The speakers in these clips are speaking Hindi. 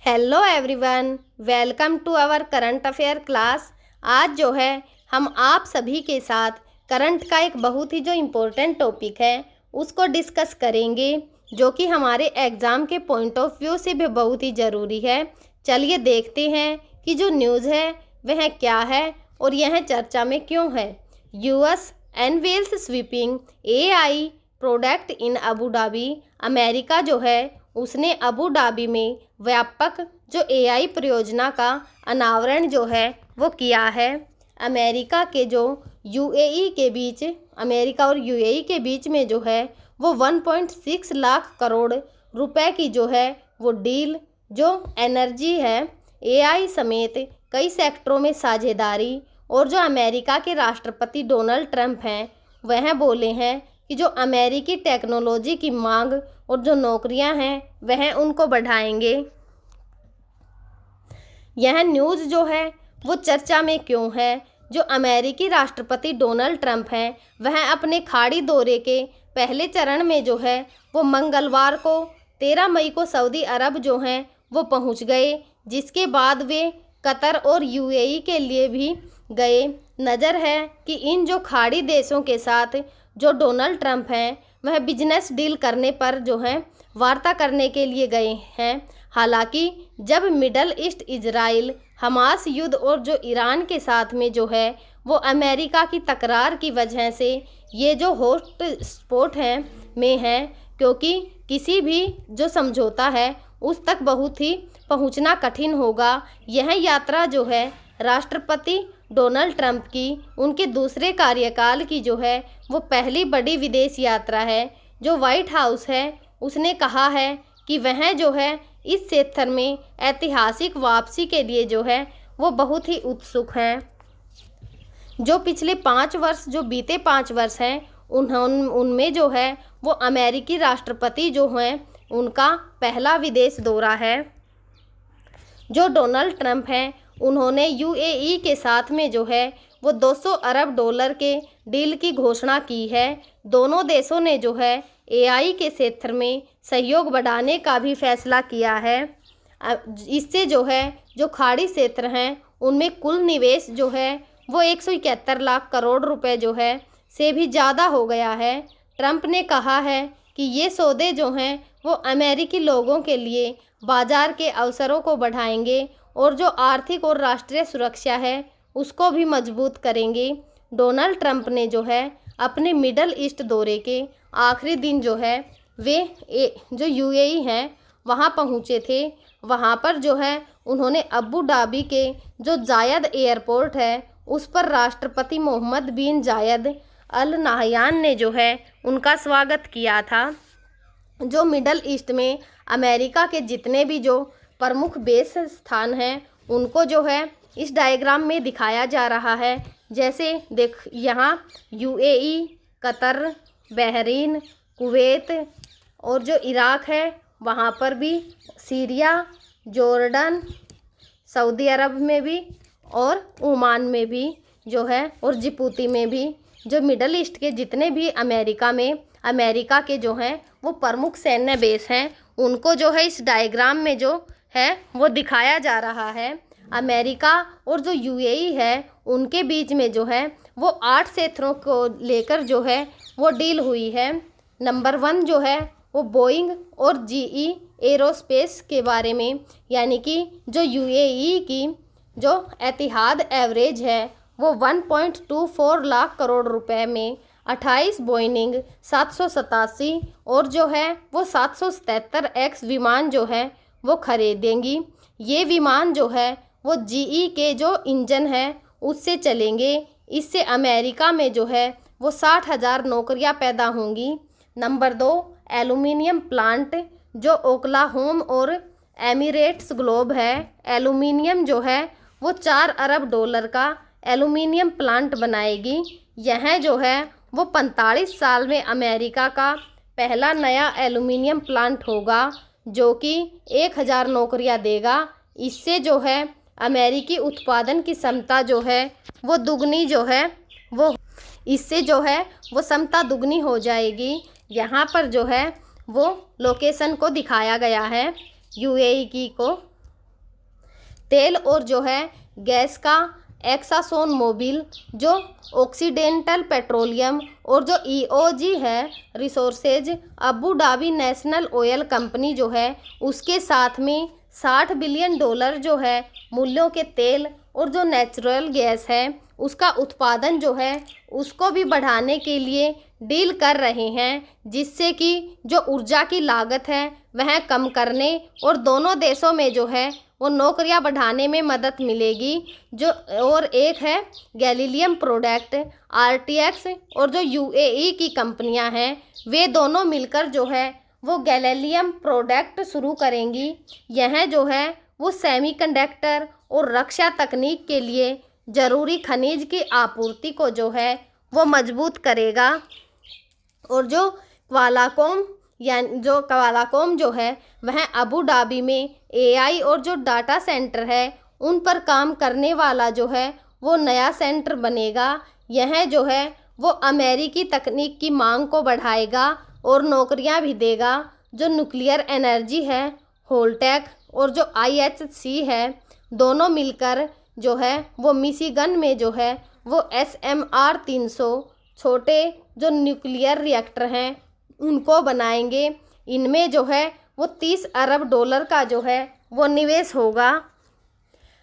Hello everyone, welcome to our current affair class. आज जो है हम आप सभी के साथ करंट का एक बहुत ही जो इम्पोर्टेंट टॉपिक है उसको डिस्कस करेंगे, जो कि हमारे एग्ज़ाम के पॉइंट ऑफ व्यू से भी बहुत ही ज़रूरी है। चलिए देखते हैं कि जो न्यूज़ है वह क्या है और यह चर्चा में क्यों है। US unveils sweeping AI product in Abu Dhabi. America जो है उसने अबू धाबी में व्यापक जो एआई परियोजना का अनावरण जो है वो किया है। अमेरिका के जो यूएई के बीच अमेरिका और यूएई के बीच में जो है वो 1.6 लाख करोड़ रुपए की जो है वो डील जो एनर्जी है, एआई समेत कई सेक्टरों में साझेदारी। और जो अमेरिका के राष्ट्रपति डोनाल्ड ट्रंप हैं वह बोले हैं कि जो अमेरिकी टेक्नोलॉजी की मांग और जो नौकरियां हैं वह उनको बढ़ाएंगे। यह न्यूज़ जो है वो चर्चा में क्यों है। जो अमेरिकी राष्ट्रपति डोनाल्ड ट्रंप हैं वह अपने खाड़ी दौरे के पहले चरण में जो है वो मंगलवार को 13 मई को सऊदी अरब जो हैं वो पहुंच गए, जिसके बाद वे कतर और यूएई के लिए भी गए। नज़र है कि इन जो खाड़ी देशों के साथ जो डोनाल्ड ट्रंप हैं वह बिजनेस डील करने पर जो है वार्ता करने के लिए गए हैं। हालांकि जब मिडल ईस्ट, इजराइल, हमास युद्ध और जो ईरान के साथ में जो है वो अमेरिका की तकरार की वजह से ये जो हॉट स्पॉट हैं में है, क्योंकि किसी भी जो समझौता है उस तक बहुत ही पहुंचना कठिन होगा। यह यात्रा जो है राष्ट्रपति डोनाल्ड ट्रंप की उनके दूसरे कार्यकाल की जो है वो पहली बड़ी विदेश यात्रा है। जो व्हाइट हाउस है उसने कहा है कि वह जो है इस क्षेत्र में ऐतिहासिक वापसी के लिए जो है वो बहुत ही उत्सुक हैं। जो पिछले 5 वर्ष जो बीते 5 वर्ष हैं उनमें जो है वो अमेरिकी राष्ट्रपति जो हैं उनका पहला विदेश दौरा है। जो डोनाल्ड ट्रंप हैं उन्होंने यूएई के साथ में जो है वो 200 अरब डॉलर के डील की घोषणा की है। दोनों देशों ने जो है एआई के क्षेत्र में सहयोग बढ़ाने का भी फैसला किया है। इससे जो है जो खाड़ी क्षेत्र हैं उनमें कुल निवेश जो है वो 171 लाख करोड़ रुपए जो है से भी ज़्यादा हो गया है। ट्रंप ने कहा है कि ये सौदे जो हैं वो अमेरिकी लोगों के लिए बाजार के अवसरों को बढ़ाएंगे और जो आर्थिक और राष्ट्रीय सुरक्षा है उसको भी मजबूत करेंगे। डोनाल्ड ट्रंप ने जो है अपने मिडल ईस्ट दौरे के आखिरी दिन जो है वे जो यूएई हैं वहाँ पहुँचे थे। वहाँ पर जो है उन्होंने अबू धाबी के जो जायद एयरपोर्ट है उस पर राष्ट्रपति मोहम्मद बिन जायद अल नाहयान ने जो है उनका स्वागत किया था। जो मिडल ईस्ट में अमेरिका के जितने भी जो प्रमुख बेस स्थान हैं उनको जो है इस डायग्राम में दिखाया जा रहा है। जैसे देख यहाँ यूएई, कतर, बहरीन, कुवैत और जो इराक है वहाँ पर भी, सीरिया, जॉर्डन, सऊदी अरब में भी और ओमान में भी जो है और जिबूती में भी। जो मिडल ईस्ट के जितने भी अमेरिका के जो हैं वो प्रमुख सैन्य बेस हैं उनको जो है इस डायग्राम में जो है वो दिखाया जा रहा है। अमेरिका और जो यूएई है उनके बीच में जो है वो 8 क्षेत्रों को लेकर जो है वो डील हुई है। नंबर 1 जो है वो बोइंग और जीई एरोस्पेस के बारे में, यानी कि जो यूएई की जो एतिहाद एवरेज है वो 1.24 लाख करोड़ रुपए में 28 बोइंग 787 और जो है वो 777X विमान जो है वो खरीदेंगी। ये विमान जो है वो जीई के जो इंजन है उससे चलेंगे। इससे अमेरिका में जो है वो 60,000 नौकरियां पैदा होंगी। नंबर 2 एल्यूमिनियम प्लांट, जो ओक्लाहोमा और एमिरेट्स ग्लोब है। एल्यूमिनियम जो है वो 4 अरब डॉलर का एल्यूमिनियम प्लांट बनाएगी। यह जो है वो 45 साल में अमेरिका का पहला नया एल्यूमिनियम प्लांट होगा जो कि 1000 नौकरियां देगा। इससे जो है अमेरिकी उत्पादन की क्षमता जो है वो दुगनी जो है वो इससे जो है वो क्षमता दुगनी हो जाएगी। यहाँ पर जो है वो लोकेशन को दिखाया गया है यूएई की को। तेल और जो है गैस का एक्सासोन मोबिल, जो ऑक्सीडेंटल पेट्रोलियम और जो ईओजी है resources Abu Dhabi national oil company जो है उसके साथ में $60 बिलियन जो है मूल्यों के तेल और जो नेचुरल गैस है उसका उत्पादन जो है उसको भी बढ़ाने के लिए डील कर रहे हैं, जिससे कि जो ऊर्जा की लागत है वह कम करने और दोनों देशों में जो है वो नौकरियां बढ़ाने में मदद मिलेगी। जो और एक है गैलीलियम प्रोडक्ट आरटीएक्स और जो यूएई की कंपनियां हैं वे दोनों मिलकर जो है वो गैलीलियम प्रोडक्ट शुरू करेंगी। यह जो है वो सेमीकंडक्टर और रक्षा तकनीक के लिए ज़रूरी खनिज की आपूर्ति को जो है वो मजबूत करेगा। और जो क्वालाकॉम जो है वह अबू धाबी में एआई और जो डाटा सेंटर है उन पर काम करने वाला जो है वो नया सेंटर बनेगा। यह जो है वो अमेरिकी तकनीक की मांग को बढ़ाएगा और नौकरियां भी देगा। जो न्यूक्लियर एनर्जी है होलटेक और जो आईएचसी है दोनों मिलकर जो है वो मिशिगन में जो है वो SMR 300 छोटे जो न्यूक्लियर रिएक्टर हैं उनको बनाएंगे। इनमें जो है वो $30 अरब का जो है वो निवेश होगा।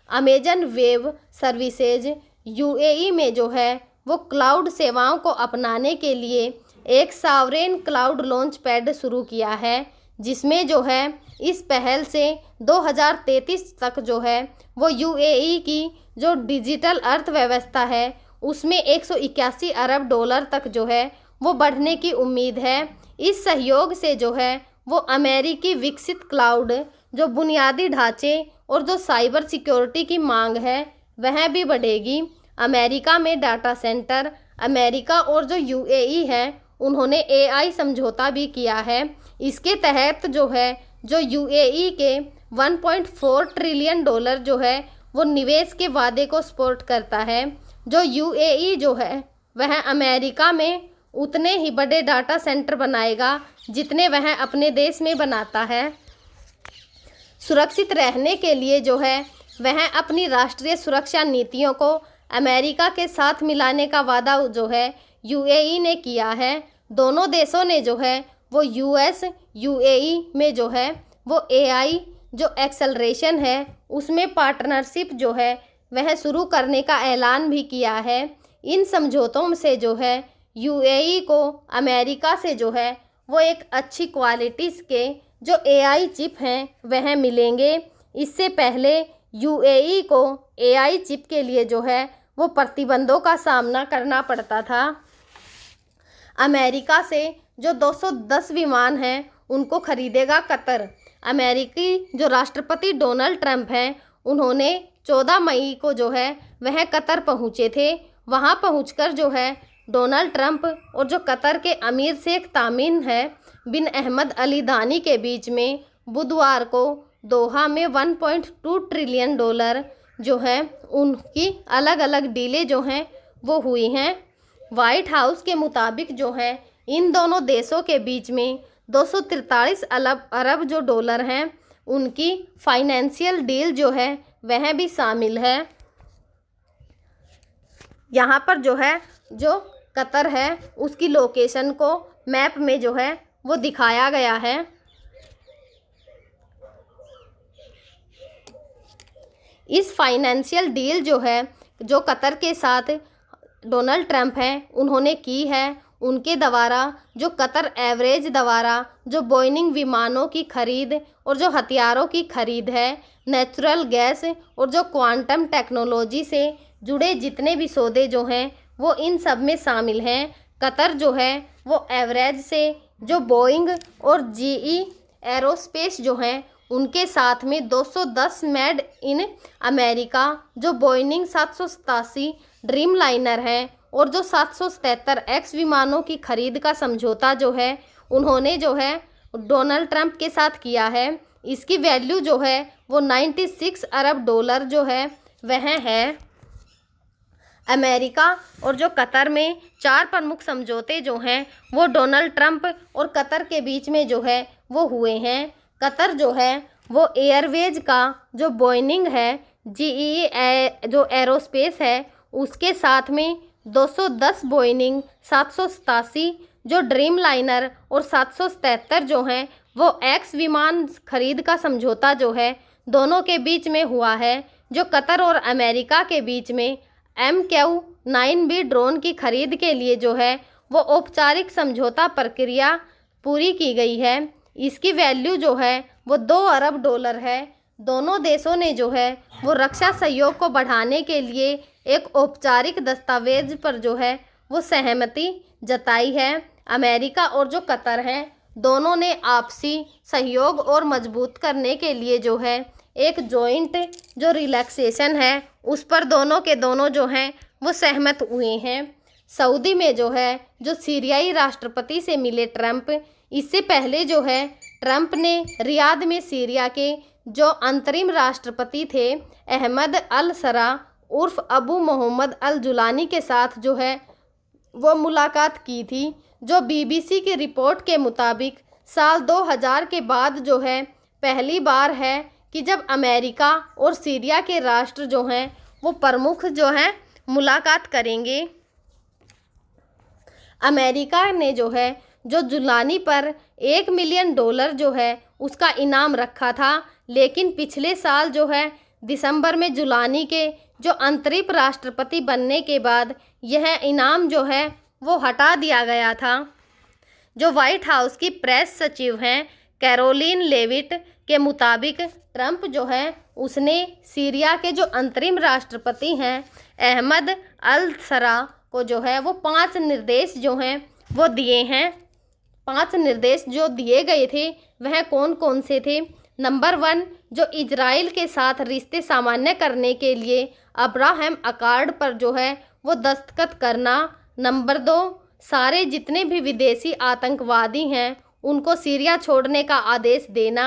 अमेजन वेब सर्विसेज यूएई में जो है वो क्लाउड सेवाओं को अपनाने के लिए एक सॉवरेन क्लाउड लॉन्च पैड शुरू किया है, जिसमें जो है इस पहल से 2033 तक जो है वो यूएई की जो डिजिटल अर्थव्यवस्था है उसमें $181 अरब तक जो है वो बढ़ने की उम्मीद है। इस सहयोग से जो है वो अमेरिकी विकसित क्लाउड जो बुनियादी ढांचे और जो साइबर सिक्योरिटी की मांग है वह भी बढ़ेगी। अमेरिका में डाटा सेंटर अमेरिका और जो यूएई है उन्होंने एआई समझौता भी किया है। इसके तहत जो है जो यूएई के $1.4 ट्रिलियन जो है वो निवेश के वादे को सपोर्ट करता है। जो यूएई जो है वह अमेरिका में उतने ही बड़े डाटा सेंटर बनाएगा जितने वह अपने देश में बनाता है। सुरक्षित रहने के लिए जो है वह अपनी राष्ट्रीय सुरक्षा नीतियों को अमेरिका के साथ मिलाने का वादा जो है यूएई ने किया है। दोनों देशों ने जो है वो यूएस यूएई में जो है वो एआई जो एक्सेलरेशन है उसमें पार्टनरशिप जो है वह शुरू करने का ऐलान भी किया है। इन समझौतों से जो है यूएई को अमेरिका से जो है वो एक अच्छी क्वालिटी के जो एआई चिप हैं वह मिलेंगे। इससे पहले यूएई को एआई चिप के लिए जो है वो प्रतिबंधों का सामना करना पड़ता था। अमेरिका से जो 210 विमान हैं उनको खरीदेगा कतर। अमेरिकी जो राष्ट्रपति डोनाल्ड ट्रंप हैं उन्होंने 14 मई को जो है वह कतर पहुँचे थे। वहाँ पहुँचकर जो है डोनाल्ड ट्रंप और जो कतर के अमीर शेख तामिन है बिन अहमद अली धानी के बीच में बुधवार को दोहा में $1.2 ट्रिलियन जो है उनकी अलग अलग डीलें जो हैं वो हुई हैं। वाइट हाउस के मुताबिक जो है इन दोनों देशों के बीच में 243 अरब जो डॉलर हैं उनकी फाइनेंशियल डील जो है वह भी शामिल है। यहाँ पर जो है जो कतर है उसकी लोकेशन को मैप में जो है वो दिखाया गया है। इस फाइनेंशियल डील जो है जो कतर के साथ डोनाल्ड ट्रंप हैं उन्होंने की है, उनके द्वारा जो कतर एवरेज द्वारा जो बोइंग विमानों की खरीद और जो हथियारों की खरीद है, नेचुरल गैस और जो क्वांटम टेक्नोलॉजी से जुड़े जितने भी सौदे जो हैं वो इन सब में शामिल हैं। कतर जो है वो एवरेज से जो बोइंग और जीई एरोस्पेस जो हैं उनके साथ में 210 मेड इन अमेरिका जो बोइंग 787 ड्रीम लाइनर है और जो 777X विमानों की खरीद का समझौता जो है उन्होंने जो है डोनाल्ड ट्रंप के साथ किया है। इसकी वैल्यू जो है वो $96 अरब जो है वह है। अमेरिका और जो कतर में 4 प्रमुख समझौते जो हैं वो डोनाल्ड ट्रंप और कतर के बीच में जो है वो हुए हैं। कतर जो है वो एयरवेज का जो बोइंग है GE जो एरोस्पेस है उसके साथ में 210 बोइंग 787 जो ड्रीम लाइनर और 777 जो हैं वो एक्स विमान खरीद का समझौता जो है दोनों के बीच में हुआ है। जो कतर और अमेरिका के बीच में MQ-9B ड्रोन की खरीद के लिए जो है वो औपचारिक समझौता प्रक्रिया पूरी की गई है। इसकी वैल्यू जो है वो $2 अरब है। दोनों देशों ने जो है वो रक्षा सहयोग को बढ़ाने के लिए एक औपचारिक दस्तावेज पर जो है वो सहमति जताई है। अमेरिका और जो कतर है दोनों ने आपसी सहयोग और मजबूत करने के लिए जो है एक जॉइंट जो रिलैक्सेशन है उस पर दोनों के दोनों जो हैं वो सहमत हुए हैं। सऊदी में जो है जो सीरियाई राष्ट्रपति से मिले ट्रंप, इससे पहले जो है ट्रंप ने रियाद में सीरिया के जो अंतरिम राष्ट्रपति थे अहमद अल सरा उर्फ अबू मोहम्मद अल जुलानी के साथ जो है वो मुलाकात की थी। जो BBC की रिपोर्ट के मुताबिक साल 2000 के बाद जो है पहली बार है कि जब अमेरिका और सीरिया के राष्ट्र जो हैं वो प्रमुख जो हैं मुलाकात करेंगे। अमेरिका ने जो है जो जुलानी पर $1 मिलियन जो है उसका इनाम रखा था, लेकिन पिछले साल जो है दिसंबर में जुलानी के जो अंतरिम राष्ट्रपति बनने के बाद यह इनाम जो है वो हटा दिया गया था। जो व्हाइट हाउस की प्रेस सचिव हैं कैरोलिन लेविट के मुताबिक ट्रंप जो है उसने सीरिया के जो अंतरिम राष्ट्रपति हैं अहमद अल सरा को जो है वो 5 निर्देश जो हैं वो दिए हैं। 5 निर्देश जो दिए गए थे वह कौन कौन से थे? नंबर 1, जो इजराइल के साथ रिश्ते सामान्य करने के लिए अब्राहम अकॉर्ड पर जो है वो दस्तखत करना। नंबर 2, सारे जितने भी विदेशी आतंकवादी हैं उनको सीरिया छोड़ने का आदेश देना।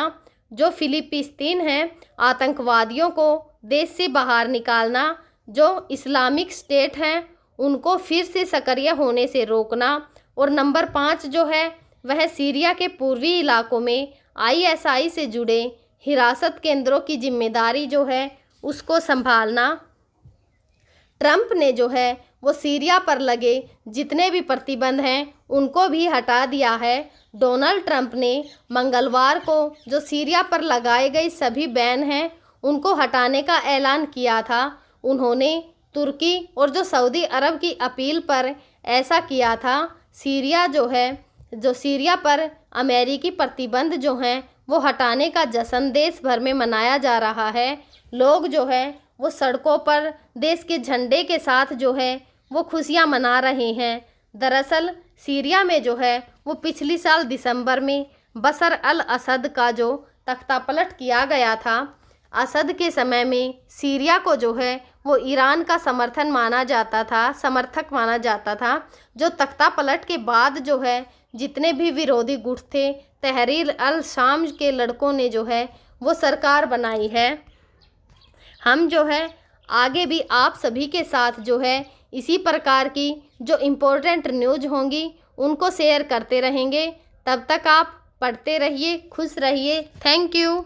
जो फिलिस्तीन हैं आतंकवादियों को देश से बाहर निकालना। जो इस्लामिक स्टेट हैं उनको फिर से सक्रिय होने से रोकना। और नंबर 5 जो है वह सीरिया के पूर्वी इलाकों में ISI से जुड़े हिरासत केंद्रों की जिम्मेदारी जो है उसको संभालना। ट्रंप ने जो है वो सीरिया पर लगे जितने भी प्रतिबंध हैं उनको भी हटा दिया है। डोनाल्ड ट्रंप ने मंगलवार को जो सीरिया पर लगाए गए सभी बैन हैं उनको हटाने का ऐलान किया था। उन्होंने तुर्की और जो सऊदी अरब की अपील पर ऐसा किया था। सीरिया पर अमेरिकी प्रतिबंध जो हैं वो हटाने का जश्न देश भर में मनाया जा रहा है। लोग जो है वो सड़कों पर देश के झंडे के साथ जो है वो खुशियां मना रहे हैं। दरअसल सीरिया में जो है वो पिछली साल दिसंबर में बशर अल असद का जो तख्तापलट किया गया था। असद के समय में सीरिया को जो है वो ईरान का समर्थक माना जाता था। जो तख्तापलट के बाद जो है जितने भी विरोधी गुट थे तहरीर अल शाम के लड़कों ने जो है वो सरकार बनाई है। हम जो है आगे भी आप सभी के साथ जो है इसी प्रकार की जो इम्पोर्टेंट न्यूज़ होंगी उनको शेयर करते रहेंगे। तब तक आप पढ़ते रहिए, खुश रहिए। Thank you.